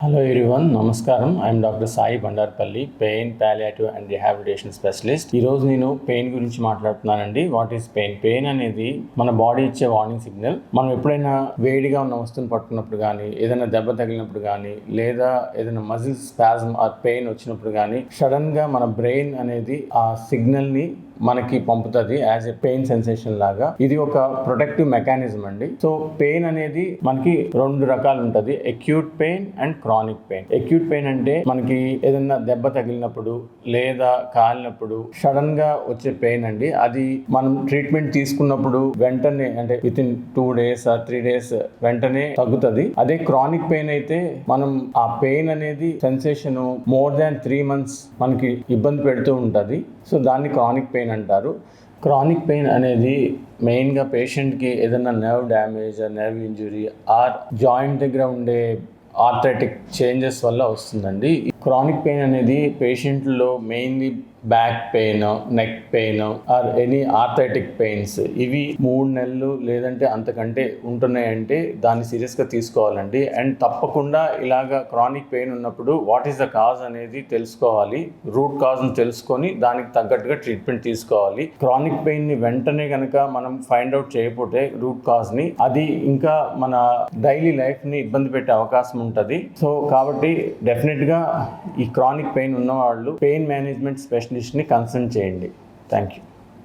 Hello everyone, నమస్కారం. I'm doctor Sai Bandarpalli, pain palliative and rehabilitation specialist. ఈరోజు నేను పెయిన్ గురించి మాట్లాడుతున్నానండి. What is pain? పెయిన్ అనేది మన బాడీ ఇచ్చే వార్నింగ్ సిగ్నల్. మనం ఎప్పుడైనా వేడిగా ఉన్న వస్తువుని పట్టుకున్నప్పుడు కానీ, ఏదైనా దెబ్బ తగిలినప్పుడు కానీ, లేదా ఏదైనా మజిల్ స్పాజమ్ ఆర్ పెయిన్ వచ్చినప్పుడు కానీ, సడన్గా మన బ్రెయిన్ అనేది ఆ సిగ్నల్ని మనకి పంపుతుంది యాజ్ ఎ పెయిన్ సెన్సేషన్ లాగా. ఇది ఒక ప్రొటెక్టివ్ మెకానిజం అండి. సో పెయిన్ అనేది మనకి రెండు రకాలు ఉంటుంది, acute pain and chronic pain. Acute pain అంటే మనకి ఏదైనా దెబ్బ తగిలినప్పుడు లేదా కాలినప్పుడు సడన్ గా వచ్చే పెయిన్ అండి. అది మనం ట్రీట్మెంట్ తీసుకున్నప్పుడు వెంటనే, అంటే with in 2 days or 3 days వెంటనే తగ్గుతుంది. అదే క్రానిక్ పెయిన్ అయితే మనం ఆ పెయిన్ అనేది సెన్సేషన్ మోర్ దాన్ 3 months మనకి ఇబ్బంది పెడుతూ ఉంటుంది. సో దాన్ని క్రానిక్ పెయిన్ అంటారు. క్రానిక్ పెయిన్ అనేది మెయిన్గా పేషెంట్కి ఏదైనా nerve damage, nerve injury or joint దగ్గర ఉండే ఆర్థరైటిక్ చేంజెస్ వల్ల వస్తుందండి. క్రానిక్ పెయిన్ అనేది పేషెంట్లో mainly back pain, neck pain or any arthritic pains ఇవి 3 నెలలు లేదంటే అంతకంటే ఉంటున్నాయంటే దాన్ని సీరియస్గా తీసుకోవాలండి. అండ్ తప్పకుండా ఇలాగ క్రానిక్ పెయిన్ ఉన్నప్పుడు వాట్ ఈస్ ద కాజ్ అనేది తెలుసుకోవాలి. రూట్ కాజ్ని తెలుసుకొని దానికి తగ్గట్టుగా ట్రీట్మెంట్ తీసుకోవాలి. క్రానిక్ పెయిన్ని వెంటనే కనుక మనం ఫైండ్ అవుట్ చేయకపోతే రూట్ కాజ్ని, అది ఇంకా మన డైలీ లైఫ్ని ఇబ్బంది పెట్టే అవకాశం ఉంటుంది. సో కాబట్టి డెఫినెట్గా ఈ క్రానిక్ పెయిన్ ఉన్నవాళ్ళు పెయిన్ మేనేజ్మెంట్ స్పెషలిస్ట్ని కన్సల్ట్ చేయండి. Thank you.